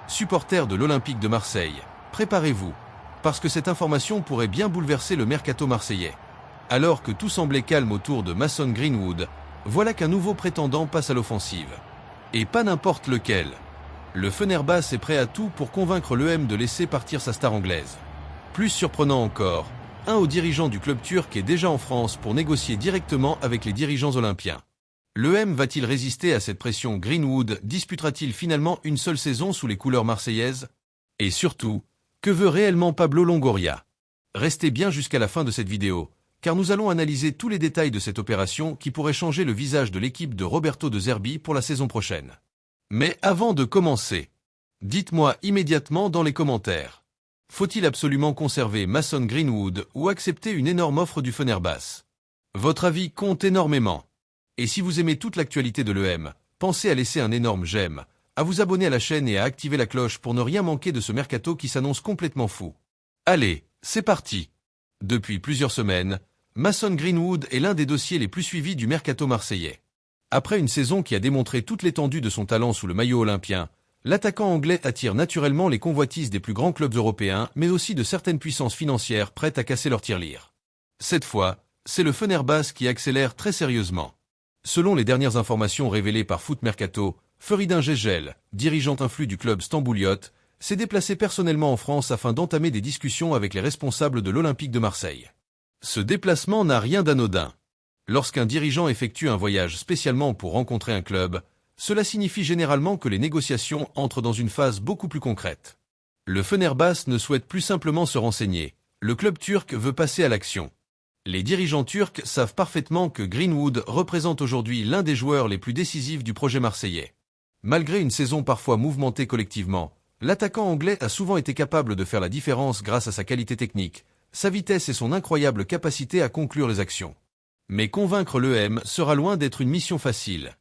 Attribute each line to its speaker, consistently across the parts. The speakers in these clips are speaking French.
Speaker 1: Supporters de l'Olympique de Marseille, préparez-vous, parce que cette information pourrait bien bouleverser le mercato marseillais. Alors que tout semblait calme autour de Mason Greenwood, voilà qu'un nouveau prétendant passe à l'offensive. Et pas n'importe lequel. Le Fenerbahçe est prêt à tout pour convaincre l'EM de laisser partir sa star anglaise. Plus surprenant encore, un haut dirigeant du club turc est déjà en France pour négocier directement avec les dirigeants olympiens. L'EM va-t-il résister à cette pression? Greenwood disputera-t-il finalement une seule saison sous les couleurs marseillaises? Et surtout, que veut réellement Pablo Longoria? Restez bien jusqu'à la fin de cette vidéo, car nous allons analyser tous les détails de cette opération qui pourrait changer le visage de l'équipe de Roberto De Zerbi pour la saison prochaine. Mais avant de commencer, dites-moi immédiatement dans les commentaires. Faut-il absolument conserver Mason Greenwood ou accepter une énorme offre du Fenerbahçe? Votre avis compte énormément. Et si vous aimez toute l'actualité de l'EM, pensez à laisser un énorme j'aime, à vous abonner à la chaîne et à activer la cloche pour ne rien manquer de ce mercato qui s'annonce complètement fou. Allez, c'est parti! Depuis plusieurs semaines, Mason Greenwood est l'un des dossiers les plus suivis du mercato marseillais. Après une saison qui a démontré toute l'étendue de son talent sous le maillot olympien, l'attaquant anglais attire naturellement les convoitises des plus grands clubs européens, mais aussi de certaines puissances financières prêtes à casser leur tirelire. Cette fois, c'est le Fenerbahçe qui accélère très sérieusement. Selon les dernières informations révélées par Foot Mercato, Feridun Cecel, dirigeant influe du club stambouliote, s'est déplacé personnellement en France afin d'entamer des discussions avec les responsables de l'Olympique de Marseille. Ce déplacement n'a rien d'anodin. Lorsqu'un dirigeant effectue un voyage spécialement pour rencontrer un club, cela signifie généralement que les négociations entrent dans une phase beaucoup plus concrète. Le Fenerbahçe ne souhaite plus simplement se renseigner, le club turc veut passer à l'action. Les dirigeants turcs savent parfaitement que Greenwood représente aujourd'hui l'un des joueurs les plus décisifs du projet marseillais. Malgré une saison parfois mouvementée collectivement, l'attaquant anglais a souvent été capable de faire la différence grâce à sa qualité technique, sa vitesse et son incroyable capacité à conclure les actions. Mais convaincre l'EM sera loin d'être une mission facile.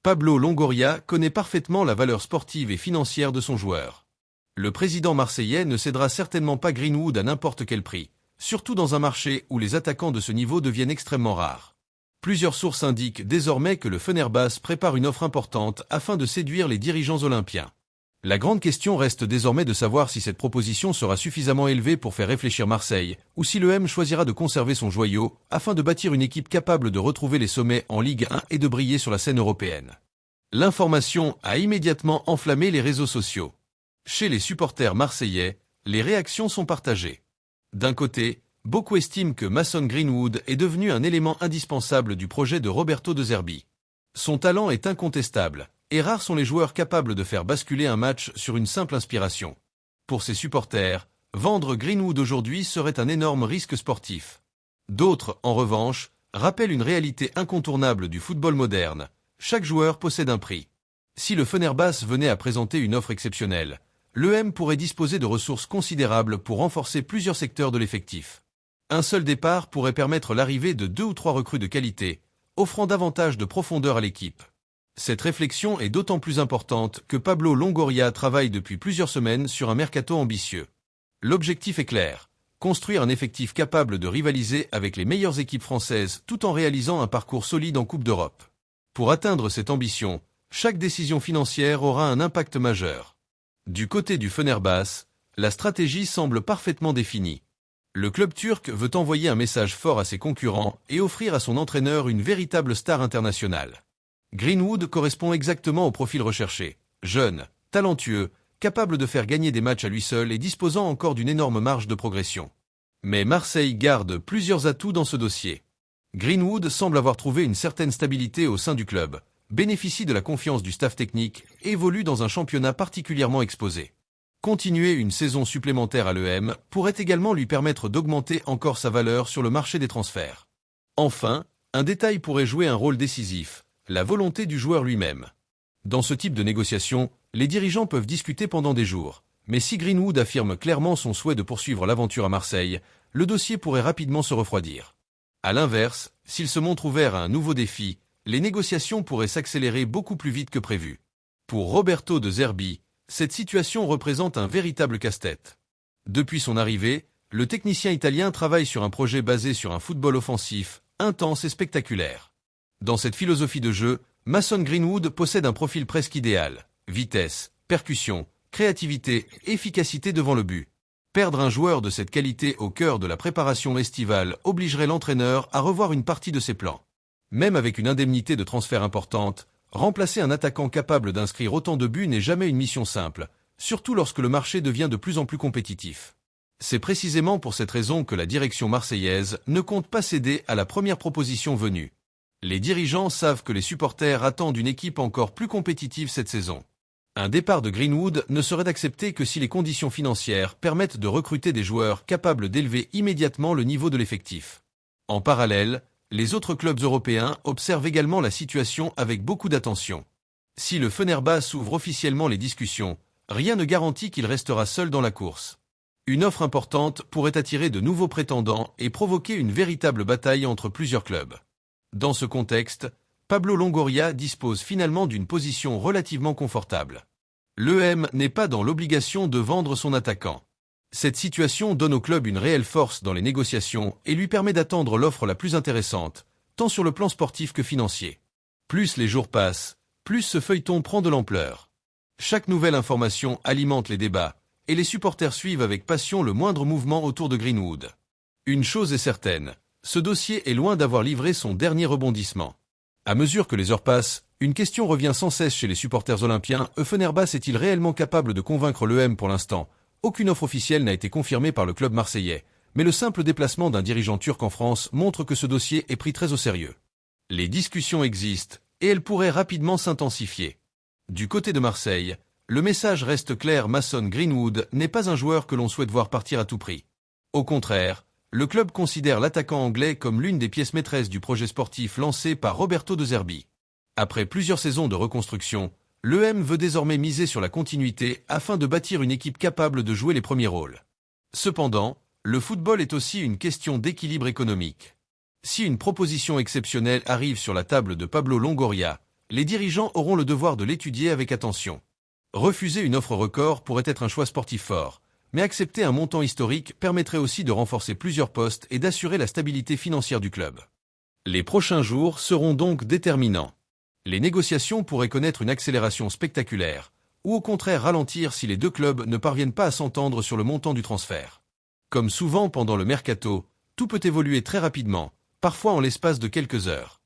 Speaker 1: Pablo Longoria connaît parfaitement la valeur sportive et financière de son joueur. Le président marseillais ne cédera certainement pas Greenwood à n'importe quel prix, surtout dans un marché où les attaquants de ce niveau deviennent extrêmement rares. Plusieurs sources indiquent désormais que le Fenerbahçe prépare une offre importante afin de séduire les dirigeants olympiens. La grande question reste désormais de savoir si cette proposition sera suffisamment élevée pour faire réfléchir Marseille, ou si l'EM choisira de conserver son joyau, afin de bâtir une équipe capable de retrouver les sommets en Ligue 1 et de briller sur la scène européenne. L'information a immédiatement enflammé les réseaux sociaux. Chez les supporters marseillais, les réactions sont partagées. D'un côté, beaucoup estiment que Mason Greenwood est devenu un élément indispensable du projet de Roberto De Zerbi. Son talent est incontestable, et rares sont les joueurs capables de faire basculer un match sur une simple inspiration. Pour ses supporters, vendre Greenwood aujourd'hui serait un énorme risque sportif. D'autres, en revanche, rappellent une réalité incontournable du football moderne. Chaque joueur possède un prix. Si le Fenerbahçe venait à présenter une offre exceptionnelle, l'EM pourrait disposer de ressources considérables pour renforcer plusieurs secteurs de l'effectif. Un seul départ pourrait permettre l'arrivée de 2 ou 3 recrues de qualité, offrant davantage de profondeur à l'équipe. Cette réflexion est d'autant plus importante que Pablo Longoria travaille depuis plusieurs semaines sur un mercato ambitieux. L'objectif est clair, construire un effectif capable de rivaliser avec les meilleures équipes françaises tout en réalisant un parcours solide en Coupe d'Europe. Pour atteindre cette ambition, chaque décision financière aura un impact majeur. Du côté du Fenerbahçe, la stratégie semble parfaitement définie. Le club turc veut envoyer un message fort à ses concurrents et offrir à son entraîneur une véritable star internationale. Greenwood correspond exactement au profil recherché, jeune, talentueux, capable de faire gagner des matchs à lui seul et disposant encore d'une énorme marge de progression. Mais Marseille garde plusieurs atouts dans ce dossier. Greenwood semble avoir trouvé une certaine stabilité au sein du club, bénéficie de la confiance du staff technique et évolue dans un championnat particulièrement exposé. Continuer une saison supplémentaire à l'EM pourrait également lui permettre d'augmenter encore sa valeur sur le marché des transferts. Enfin, un détail pourrait jouer un rôle décisif, la volonté du joueur lui-même. Dans ce type de négociation, les dirigeants peuvent discuter pendant des jours, mais si Greenwood affirme clairement son souhait de poursuivre l'aventure à Marseille, le dossier pourrait rapidement se refroidir. À l'inverse, s'il se montre ouvert à un nouveau défi, les négociations pourraient s'accélérer beaucoup plus vite que prévu. Pour Roberto De Zerbi, cette situation représente un véritable casse-tête. Depuis son arrivée, le technicien italien travaille sur un projet basé sur un football offensif, intense et spectaculaire. Dans cette philosophie de jeu, Mason Greenwood possède un profil presque idéal. Vitesse, percussion, créativité, efficacité devant le but. Perdre un joueur de cette qualité au cœur de la préparation estivale obligerait l'entraîneur à revoir une partie de ses plans. Même avec une indemnité de transfert importante, remplacer un attaquant capable d'inscrire autant de buts n'est jamais une mission simple, surtout lorsque le marché devient de plus en plus compétitif. C'est précisément pour cette raison que la direction marseillaise ne compte pas céder à la première proposition venue. Les dirigeants savent que les supporters attendent une équipe encore plus compétitive cette saison. Un départ de Greenwood ne serait accepté que si les conditions financières permettent de recruter des joueurs capables d'élever immédiatement le niveau de l'effectif. En parallèle, les autres clubs européens observent également la situation avec beaucoup d'attention. Si le Fenerbahçe ouvre officiellement les discussions, rien ne garantit qu'il restera seul dans la course. Une offre importante pourrait attirer de nouveaux prétendants et provoquer une véritable bataille entre plusieurs clubs. Dans ce contexte, Pablo Longoria dispose finalement d'une position relativement confortable. L'EM n'est pas dans l'obligation de vendre son attaquant. Cette situation donne au club une réelle force dans les négociations et lui permet d'attendre l'offre la plus intéressante, tant sur le plan sportif que financier. Plus les jours passent, plus ce feuilleton prend de l'ampleur. Chaque nouvelle information alimente les débats, et les supporters suivent avec passion le moindre mouvement autour de Greenwood. Une chose est certaine, ce dossier est loin d'avoir livré son dernier rebondissement. À mesure que les heures passent, une question revient sans cesse chez les supporters olympiens. Fenerbahçe est-il réellement capable de convaincre l'EM pour l'instant? Aucune offre officielle n'a été confirmée par le club marseillais, mais le simple déplacement d'un dirigeant turc en France montre que ce dossier est pris très au sérieux. Les discussions existent, et elles pourraient rapidement s'intensifier. Du côté de Marseille, le message reste clair, Mason Greenwood n'est pas un joueur que l'on souhaite voir partir à tout prix. Au contraire, le club considère l'attaquant anglais comme l'une des pièces maîtresses du projet sportif lancé par Roberto De Zerbi. Après plusieurs saisons de reconstruction, l'EM veut désormais miser sur la continuité afin de bâtir une équipe capable de jouer les premiers rôles. Cependant, le football est aussi une question d'équilibre économique. Si une proposition exceptionnelle arrive sur la table de Pablo Longoria, les dirigeants auront le devoir de l'étudier avec attention. Refuser une offre record pourrait être un choix sportif fort, mais accepter un montant historique permettrait aussi de renforcer plusieurs postes et d'assurer la stabilité financière du club. Les prochains jours seront donc déterminants. Les négociations pourraient connaître une accélération spectaculaire, ou au contraire ralentir si les deux clubs ne parviennent pas à s'entendre sur le montant du transfert. Comme souvent pendant le mercato, tout peut évoluer très rapidement, parfois en l'espace de quelques heures.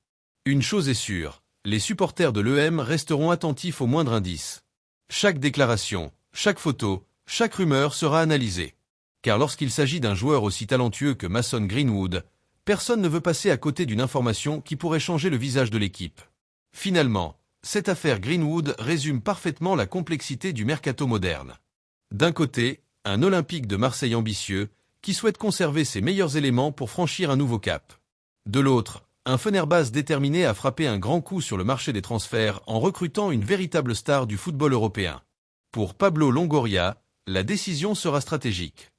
Speaker 1: Une chose est sûre, les supporters de l'EM resteront attentifs au moindre indice. Chaque déclaration, chaque photo, chaque rumeur sera analysée. Car lorsqu'il s'agit d'un joueur aussi talentueux que Mason Greenwood, personne ne veut passer à côté d'une information qui pourrait changer le visage de l'équipe. Finalement, cette affaire Greenwood résume parfaitement la complexité du mercato moderne. D'un côté, un Olympique de Marseille ambitieux, qui souhaite conserver ses meilleurs éléments pour franchir un nouveau cap. De l'autre, un Fenerbahçe déterminé à frapper un grand coup sur le marché des transferts en recrutant une véritable star du football européen. Pour Pablo Longoria, la décision sera stratégique.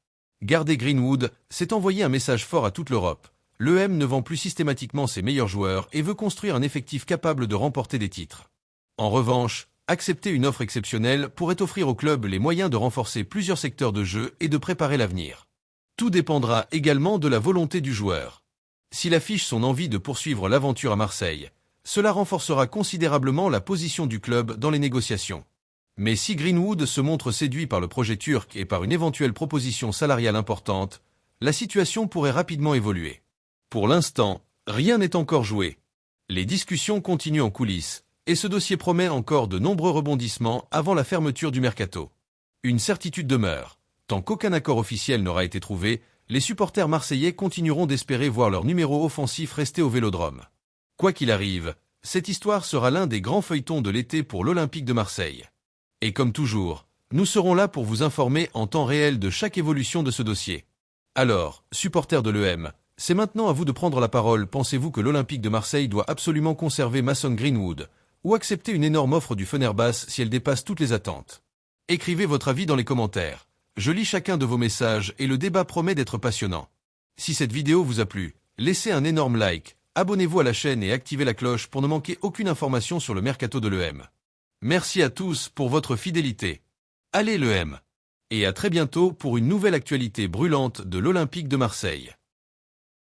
Speaker 1: Garder Greenwood, c'est envoyer un message fort à toute l'Europe. L'EM ne vend plus systématiquement ses meilleurs joueurs et veut construire un effectif capable de remporter des titres. En revanche, accepter une offre exceptionnelle pourrait offrir au club les moyens de renforcer plusieurs secteurs de jeu et de préparer l'avenir. Tout dépendra également de la volonté du joueur. S'il affiche son envie de poursuivre l'aventure à Marseille, cela renforcera considérablement la position du club dans les négociations. Mais si Greenwood se montre séduit par le projet turc et par une éventuelle proposition salariale importante, la situation pourrait rapidement évoluer. Pour l'instant, rien n'est encore joué. Les discussions continuent en coulisses, et ce dossier promet encore de nombreux rebondissements avant la fermeture du mercato. Une certitude demeure, tant qu'aucun accord officiel n'aura été trouvé, les supporters marseillais continueront d'espérer voir leur numéro offensif rester au Vélodrome. Quoi qu'il arrive, cette histoire sera l'un des grands feuilletons de l'été pour l'Olympique de Marseille. Et comme toujours, nous serons là pour vous informer en temps réel de chaque évolution de ce dossier. Alors, supporters de l'EM, c'est maintenant à vous de prendre la parole. Pensez-vous que l'Olympique de Marseille doit absolument conserver Mason Greenwood, ou accepter une énorme offre du Fenerbahçe si elle dépasse toutes les attentes? Écrivez votre avis dans les commentaires. Je lis chacun de vos messages et le débat promet d'être passionnant. Si cette vidéo vous a plu, laissez un énorme like, abonnez-vous à la chaîne et activez la cloche pour ne manquer aucune information sur le mercato de l'EM. Merci à tous pour votre fidélité. Allez l'EM! Et à très bientôt pour une nouvelle actualité brûlante de l'Olympique de Marseille.